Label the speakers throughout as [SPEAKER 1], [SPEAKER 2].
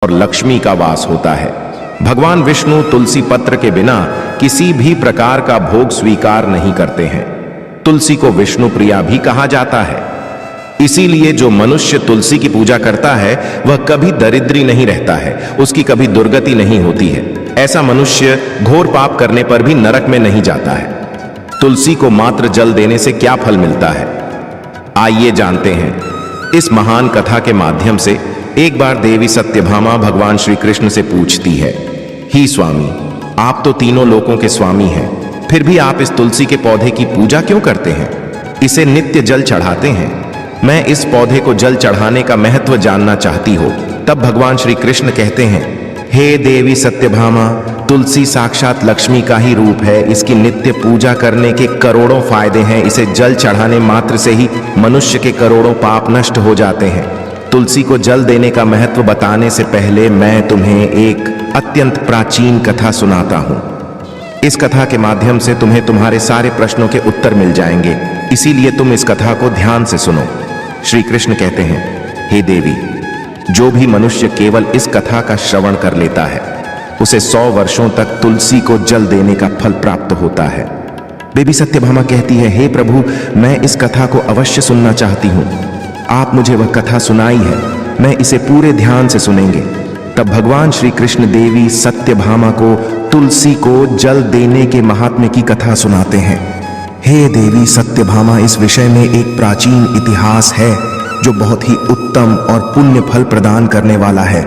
[SPEAKER 1] और लक्ष्मी का वास होता है। भगवान विष्णु तुलसी पत्र के बिना किसी भी प्रकार का भोग स्वीकार नहीं करते हैं। तुलसी को विष्णु प्रिया भी कहा जाता है। इसीलिए जो मनुष्य तुलसी की पूजा करता है वह कभी दरिद्री नहीं रहता है, उसकी कभी दुर्गति नहीं होती है। ऐसा मनुष्य घोर पाप करने पर भी नरक में नहीं जाता है। तुलसी को मात्र जल देने से क्या फल मिलता है, आइए जानते हैं। इस महान कथा के माध्यम से एक बार देवी सत्यभामा भगवान श्री कृष्ण से पूछती है, ही स्वामी, आप तो तीनों लोकों के स्वामी हैं, फिर भी आप इस तुलसी के पौधे की पूजा क्यों करते हैं? इसे नित्य जल चढ़ाते हैं। मैं इस पौधे को जल चढ़ाने का महत्व जानना चाहती हो। तब भगवान श्री कृष्ण कहते हैं, हे देवी सत्यभामा, तुलसी साक्षात लक्ष्मी का ही रूप है। इसकी नित्य पूजा करने के करोड़ों फायदे हैं। इसे जल चढ़ाने मात्र से ही मनुष्य के करोड़ों पाप नष्ट हो जाते हैं। तुलसी को जल देने का महत्व बताने से पहले मैं तुम्हें एक अत्यंत प्राचीन कथा सुनाता हूँ। इस कथा के माध्यम से तुम्हें तुम्हारे सारे प्रश्नों के उत्तर मिल जाएंगे, इसीलिए तुम इस कथा को ध्यान से सुनो। श्री कृष्ण कहते हैं, हे देवी, जो भी मनुष्य केवल इस कथा का श्रवण कर लेता है उसे 100 वर्षों तक तुलसी को जल देने का फल प्राप्त होता है। देवी सत्यभामा कहती है, हे प्रभु, मैं इस कथा को अवश्य सुनना चाहती हूँ। आप मुझे वह कथा सुनाई है, मैं इसे पूरे ध्यान से सुनेंगे। तब भगवान श्री कृष्ण देवी सत्यभामा को तुलसी को जल देने के महात्म्य की कथा सुनाते हैं। हे देवी सत्यभामा, इस विषय में एक प्राचीन इतिहास है जो बहुत ही उत्तम और पुण्य फल प्रदान करने वाला है।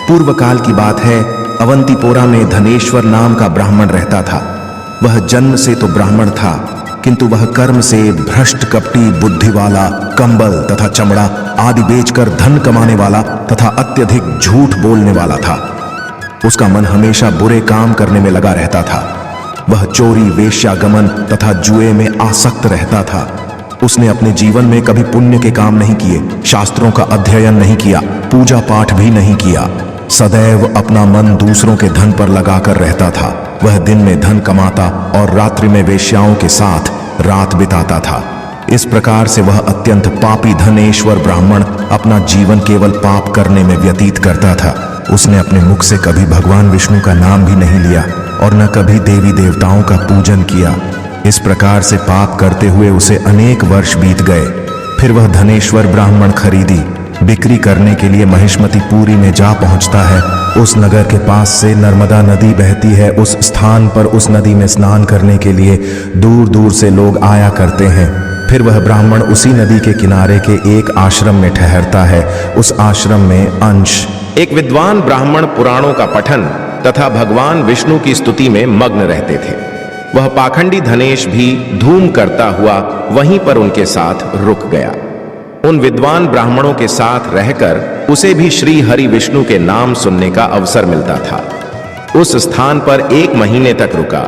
[SPEAKER 1] पूर्व काल की बात है, अवंतीपोरा में धनेश्वर नाम का ब्राह्मण रहता था। वह जन्म से तो ब्राह्मण था, किंतु वह कर्म से भ्रष्ट, कपटी, बुद्धि वाला, कंबल तथा चमड़ा आदि बेचकर धन कमाने वाला तथा अत्यधिक झूठ बोलने वाला था। उसका मन हमेशा बुरे काम करने में लगा रहता था। वह चोरी, वेश्यागमन तथा जुए में आसक्त रहता था। उसने अपने जीवन में कभी पुण्य के काम नहीं किए, शास्त्रों का अध्ययन नहीं किया, पूजा पाठ भी नहीं किया। सदैव अपना मन दूसरों के धन पर लगाकर रहता था। वह दिन में धन कमाता और रात्रि में वेश्याओं के साथ रात बिताता था। इस प्रकार से वह अत्यंत पापी धनेश्वर ब्राह्मण अपना जीवन केवल पाप करने में व्यतीत करता था। उसने अपने मुख से कभी भगवान विष्णु का नाम भी नहीं लिया और न कभी देवी देवताओं का पूजन किया। इस प्रकार से पाप करते हुए उसे अनेक वर्ष बीत गए। फिर वह धनेश्वर ब्राह्मण खरीदी बिक्री करने के लिए महिष्मतीपुरी में जा पहुंचता है। उस नगर के पास से नर्मदा नदी बहती है। उस स्थान पर उस नदी में स्नान करने के लिए दूर दूर से लोग आया करते हैं। फिर वह ब्राह्मण उसी नदी के किनारे के एक आश्रम में ठहरता है। उस आश्रम में अंश, एक विद्वान ब्राह्मण, पुराणों का पठन तथा भगवान विष्णु की स्तुति में मग्न रहते थे। वह पाखंडी धनेश भी धूम करता हुआ वहीं पर उनके साथ रुक गया। उन विद्वान ब्राह्मणों के साथ रहकर उसे भी श्री हरि विष्णु के नाम सुनने का अवसर मिलता था। उस स्थान पर 1 महीने तक रुका।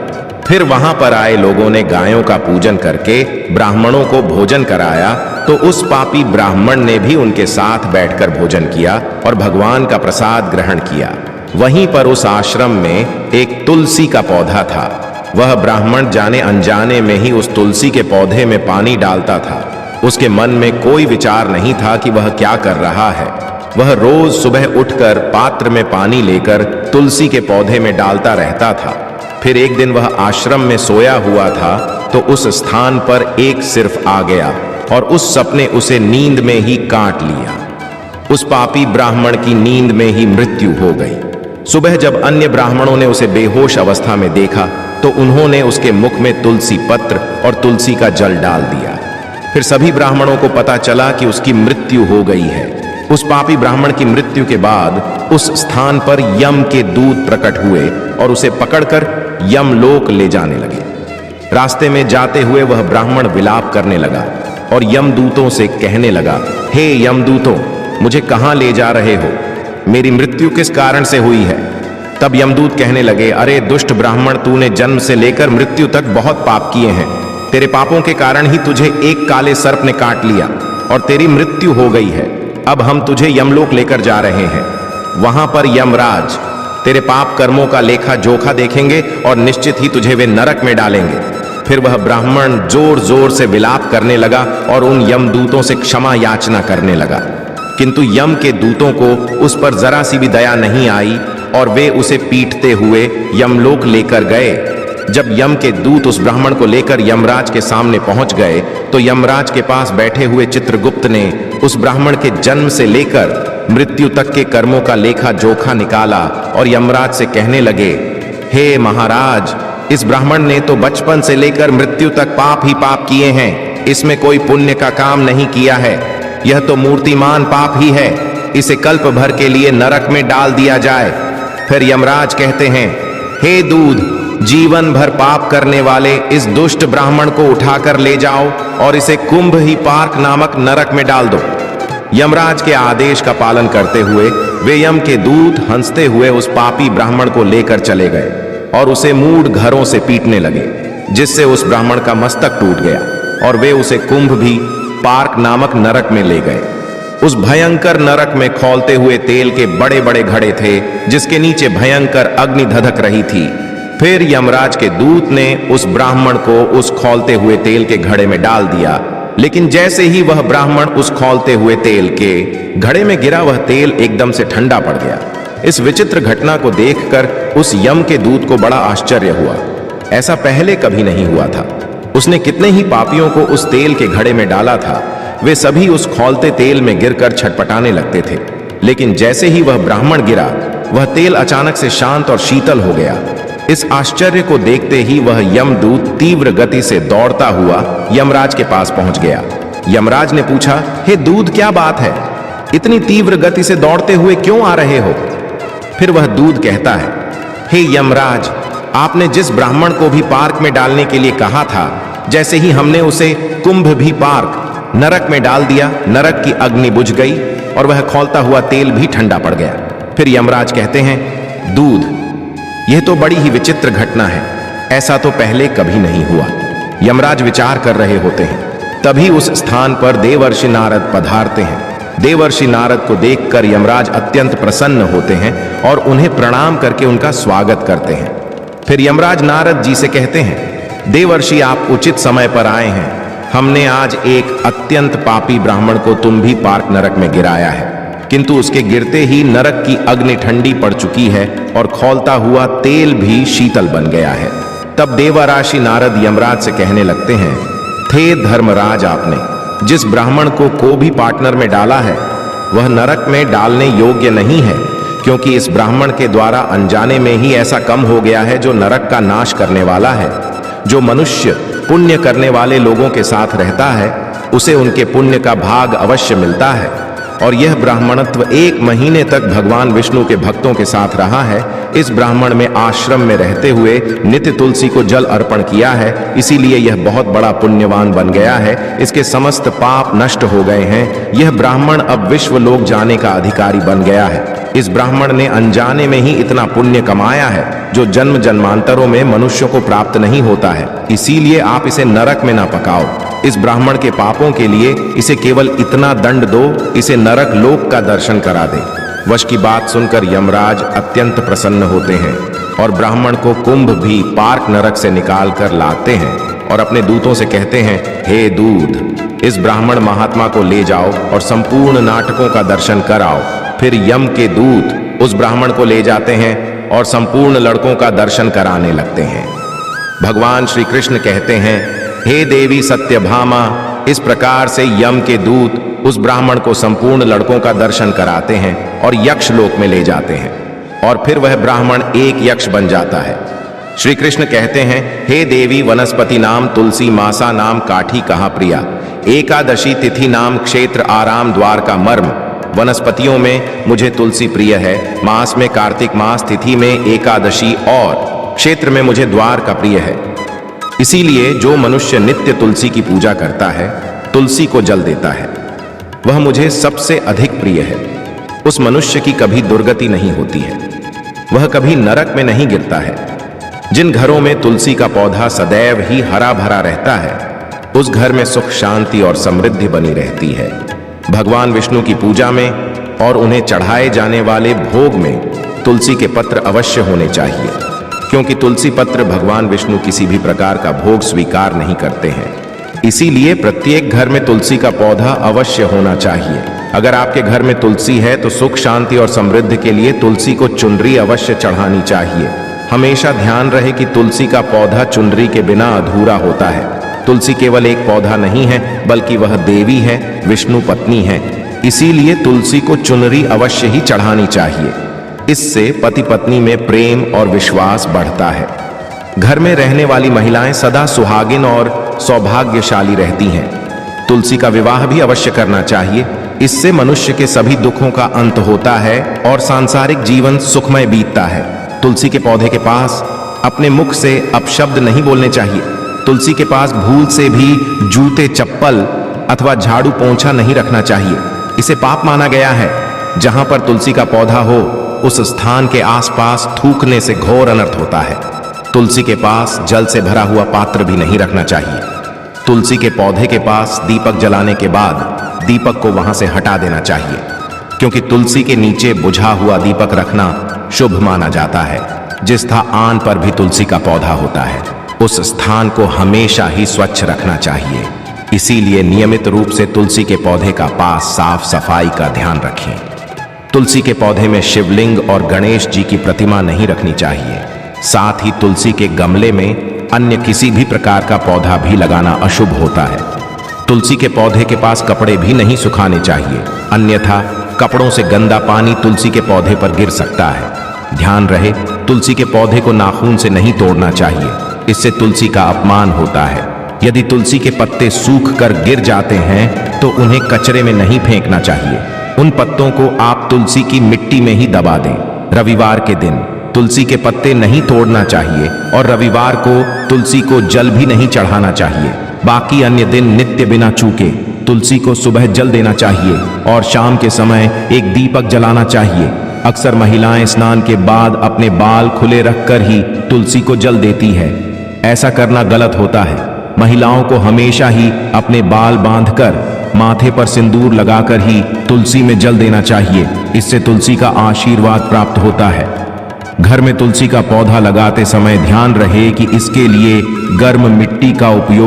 [SPEAKER 1] फिर वहां पर आए लोगों ने गायों का पूजन करके ब्राह्मणों को भोजन कराया, तो उस पापी ब्राह्मण ने भी उनके साथ बैठकर भोजन किया और भगवान का प्रसाद ग्रहण किया। वहीं पर उस आश्रम में एक तुलसी का पौधा था। वह ब्राह्मण जाने अनजाने में ही उस तुलसी के पौधे में पानी डालता था। उसके मन में कोई विचार नहीं था कि वह क्या कर रहा है। वह रोज सुबह उठकर पात्र में पानी लेकर तुलसी के पौधे में डालता रहता था। फिर एक दिन वह आश्रम में सोया हुआ था तो उस स्थान पर एक सिर्फ आ गया और उस सपने उसे नींद में ही काट लिया। उस पापी ब्राह्मण की नींद में ही मृत्यु हो गई। सुबह जब अन्य ब्राह्मणों ने उसे बेहोश अवस्था में देखा तो उन्होंने उसके मुख में तुलसी पत्र और तुलसी का जल डाल दिया। फिर सभी ब्राह्मणों को पता चला कि उसकी मृत्यु हो गई है। उस पापी ब्राह्मण की मृत्यु के बाद उस स्थान पर यम के दूत प्रकट हुए और उसे पकड़कर यमलोक ले जाने लगे। रास्ते में जाते हुए वह ब्राह्मण विलाप करने लगा और यमदूतों से कहने लगा, हे यमदूतों, मुझे कहां ले जा रहे हो? मेरी मृत्यु किस कारण से हुई है? तब यमदूत कहने लगे, अरे दुष्ट ब्राह्मण, तूने जन्म से लेकर मृत्यु तक बहुत पाप किए हैं। तेरे पापों के कारण ही तुझे एक काले सर्प ने काट लिया और तेरी मृत्यु हो गई है। अब हम तुझे यमलोक लेकर जा रहे हैं। वहां पर यमराज तेरे पाप कर्मों का लेखा जोखा देखेंगे और निश्चित ही तुझे वे नरक में डालेंगे। फिर वह ब्राह्मण जोर जोर से विलाप करने लगा और उन यमदूतों से क्षमा याचना करने लगा। किंतु यम के दूतों को उस पर जरा सी भी दया नहीं आई और वे उसे पीटते हुए यमलोक लेकर गए। जब यम के दूत उस ब्राह्मण को लेकर यमराज के सामने पहुंच गए तो यमराज के पास बैठे हुए चित्रगुप्त ने उस ब्राह्मण के जन्म से लेकर मृत्यु तक के कर्मों का लेखा जोखा निकाला और यमराज से कहने लगे, हे महाराज, इस ब्राह्मण ने तो बचपन से लेकर मृत्यु तक पाप ही पाप किए हैं। इसमें कोई पुण्य का काम नहीं किया है। यह तो मूर्तिमान पाप ही है। इसे कल्प भर के लिए नरक में डाल दिया जाए। फिर यमराज कहते हैं, हे दूध, जीवन भर पाप करने वाले इस दुष्ट ब्राह्मण को उठाकर ले जाओ और इसे कुंभ ही पार्क नामक नरक में डाल दो। यमराज के आदेश का पालन करते हुए वे यम के दूत हंसते हुए उस पापी ब्राह्मण को लेकर चले गए और उसे मूढ़ घरों से पीटने लगे, जिससे उस ब्राह्मण का मस्तक टूट गया और वे उसे कुंभ भी पार्क नामक नरक में ले गए। उस भयंकर नरक में खौलते हुए तेल के बड़े बड़े घड़े थे, जिसके नीचे भयंकर अग्नि धधक रही थी। फिर यमराज के दूत ने उस ब्राह्मण को उस खौलते हुए तेल के घड़े में डाल दिया, लेकिन जैसे ही वह ब्राह्मण उस खौलते हुए तेल के घड़े में गिरा, वह तेल एकदम से ठंडा पड़ गया। इस विचित्र घटना को देखकर उस यम के दूत को बड़ा आश्चर्य हुआ। ऐसा पहले कभी नहीं हुआ था। उसने कितने ही पापियों को उस तेल के घड़े में डाला था, वे सभी उस खौलते तेल में गिरकर छटपटाने लगते थे। लेकिन जैसे ही वह ब्राह्मण गिरा, वह तेल अचानक से शांत और शीतल हो गया। इस आश्चर्य को देखते ही वह यमदूत तीव्र गति से दौड़ता हुआ यमराज के पास पहुंच गया। यमराज ने पूछा, हे दूध, क्या बात है? इतनी तीव्र गति से दौड़ते हुए क्यों आ रहे हो? फिर वह दूध कहता है, हे यमराज, आपने जिस ब्राह्मण को भी पार्क में डालने के लिए कहा था, जैसे ही हमने उसे कुंभ भी पार्क नरक में डाल दिया, नरक की अग्नि बुझ गई और वह खौलता हुआ तेल भी ठंडा पड़ गया। फिर यमराज कहते हैं, दूध, यह तो बड़ी ही विचित्र घटना है। ऐसा तो पहले कभी नहीं हुआ। यमराज विचार कर रहे होते हैं, तभी उस स्थान पर देवर्षि नारद पधारते हैं। देवर्षि नारद को देखकर यमराज अत्यंत प्रसन्न होते हैं और उन्हें प्रणाम करके उनका स्वागत करते हैं। फिर यमराज नारद जी से कहते हैं, देवर्षि, आप उचित समय पर आए हैं। हमने आज एक अत्यंत पापी ब्राह्मण को तुम भी पार्क नरक में गिराया है, किंतु उसके गिरते ही नरक की अग्नि ठंडी पड़ चुकी है और खौलता हुआ तेल भी शीतल बन गया है। तब देवराशि नारद यमराज से कहने लगते हैं, थे धर्मराज, आपने जिस ब्राह्मण को भी पार्टनर में डाला है, वह नरक में डालने योग्य नहीं है, क्योंकि इस ब्राह्मण के द्वारा अनजाने में ही ऐसा कम हो गया है जो नरक का नाश करने वाला है। जो मनुष्य पुण्य करने वाले लोगों के साथ रहता है, उसे उनके पुण्य का भाग अवश्य मिलता है। और यह ब्राह्मणत्व 1 महीने तक भगवान विष्णु के भक्तों के साथ रहा है। इस ब्राह्मण में आश्रम में रहते हुए नित्य तुलसी को जल अर्पण किया है, इसीलिए यह बहुत बड़ा पुण्यवान बन गया है। इसके समस्त पाप नष्ट हो गए हैं। यह ब्राह्मण अब विश्व लोक जाने का अधिकारी बन गया है। इस ब्राह्मण ने अनजाने में ही इतना पुण्य कमाया है जो जन्म जन्मांतरों में मनुष्यों को प्राप्त नहीं होता है। इसीलिए आप इसे नरक में ना पकाओ। इस ब्राह्मण के पापों के लिए इसे केवल इतना दंड दो, इसे नरक लोक का दर्शन करा दे। वश की बात सुनकर यमराज अत्यंत प्रसन्न होते हैं और ब्राह्मण को कुंभ भी पार्क नरक से निकाल कर लाते हैं और अपने दूतों से कहते हैं, हे दूध, इस ब्राह्मण महात्मा को ले जाओ और संपूर्ण नाटकों का दर्शन कराओ। फिर यम के दूत उस ब्राह्मण को ले जाते हैं और संपूर्ण लड़कों का दर्शन कराने लगते हैं। भगवान श्री कृष्ण कहते हैं, हे देवी सत्यभामा, इस प्रकार से यम के दूत उस ब्राह्मण को संपूर्ण लड़कों का दर्शन कराते हैं और यक्ष लोक में ले जाते हैं और फिर वह ब्राह्मण एक यक्ष बन जाता है। श्री कृष्ण कहते हैं, हे देवी, वनस्पति नाम तुलसी, मासा नाम काठी कहा प्रिया, एकादशी तिथि नाम क्षेत्र आराम द्वार का मर्म। वनस्पतियों में मुझे तुलसी प्रिय है, मास में कार्तिक मास, तिथि में एकादशी और क्षेत्र में मुझे द्वार का प्रिय है। इसीलिए जो मनुष्य नित्य तुलसी की पूजा करता है, तुलसी को जल देता है, वह मुझे सबसे अधिक प्रिय है। उस मनुष्य की कभी दुर्गति नहीं होती है, वह कभी नरक में नहीं गिरता है। जिन घरों में तुलसी का पौधा सदैव ही हरा भरा रहता है, उस घर में सुख, शांति और समृद्धि बनी रहती है। भगवान विष्णु की पूजा में और उन्हें चढ़ाए जाने वाले भोग में तुलसी के पत्र अवश्य होने चाहिए, क्योंकि तुलसी पत्र भगवान विष्णु किसी भी प्रकार का भोग स्वीकार नहीं करते हैं। इसीलिए प्रत्येक घर में तुलसी का पौधा अवश्य होना चाहिए। अगर आपके घर में तुलसी है तो सुख शांति और समृद्धि के लिए तुलसी को चुनरी अवश्य चढ़ानी चाहिए। हमेशा ध्यान रहे कि तुलसी का पौधा चुनरी के बिना अधूरा होता है। तुलसी केवल एक पौधा नहीं है, बल्कि वह देवी है, विष्णु पत्नी है। इसीलिए तुलसी को चुनरी अवश्य ही चढ़ानी चाहिए। इससे पति पत्नी में प्रेम और विश्वास बढ़ता है। घर में रहने वाली महिलाएं सदा सुहागिन और सौभाग्यशाली रहती हैं। तुलसी का विवाह भी अवश्य करना चाहिए। इससे मनुष्य के सभी दुखों का अंत होता है और सांसारिक जीवन सुखमय बीतता है। तुलसी के पौधे के पास अपने मुख से अपशब्द नहीं बोलने चाहिए। तुलसी के पास भूल से भी जूते, चप्पल अथवा झाड़ू पोंछा नहीं रखना चाहिए। इसे पाप माना गया है। जहां पर तुलसी का पौधा हो, उस स्थान के आसपास थूकने से घोर अनर्थ होता है। तुलसी के पास जल से भरा हुआ पात्र भी नहीं रखना चाहिए। तुलसी के पौधे के पास दीपक जलाने के बाद दीपक को वहां से हटा देना चाहिए, क्योंकि तुलसी के नीचे बुझा हुआ दीपक रखना शुभ माना जाता है। जिस स्थान पर भी तुलसी का पौधा होता है, उस स्थान को हमेशा ही स्वच्छ रखना चाहिए। इसीलिए नियमित रूप से तुलसी के पौधे का पास साफ सफाई का ध्यान रखें। तुलसी के पौधे में शिवलिंग और गणेश जी की प्रतिमा नहीं रखनी चाहिए। साथ ही तुलसी के गमले में अन्य किसी भी प्रकार का पौधा भी लगाना अशुभ होता है। तुलसी के पौधे के पास कपड़े भी नहीं सुखाने चाहिए, अन्यथा कपड़ों से गंदा पानी तुलसी के पौधे पर गिर सकता है। ध्यान रहे, तुलसी के पौधे को नाखून से नहीं तोड़ना चाहिए। इससे तुलसी का अपमान होता है। यदि तुलसी के पत्ते सूख कर गिर जाते हैं तो उन्हें कचरे में नहीं फेंकना चाहिए। उन पत्तों को आप तुलसी की मिट्टी में ही दबा दें। रविवार के दिन तुलसी के पत्ते नहीं तोड़ना चाहिए और रविवार को तुलसी को जल भी नहीं चढ़ाना चाहिए। बाकी अन्य दिन नित्य बिना चूके तुलसी को सुबह जल देना चाहिए और शाम के समय एक दीपक जलाना चाहिए। अक्सर महिलाएं स्नान के बाद अपने बाल खुले रखकर ही तुलसी को जल देती है। ऐसा करना गलत होता है। महिलाओं को हमेशा ही अपने बाल बांधकर माथे पर सिंदूर लगाकर ही तुलसी में जल देना चाहिए। इससे तुलसी का आशीर्वाद प्राप्त होता है। घर में तुलसी का पौधा लगाते समय ध्यान रहे कि इसके लिए गर्म मिट्टी का उपयोग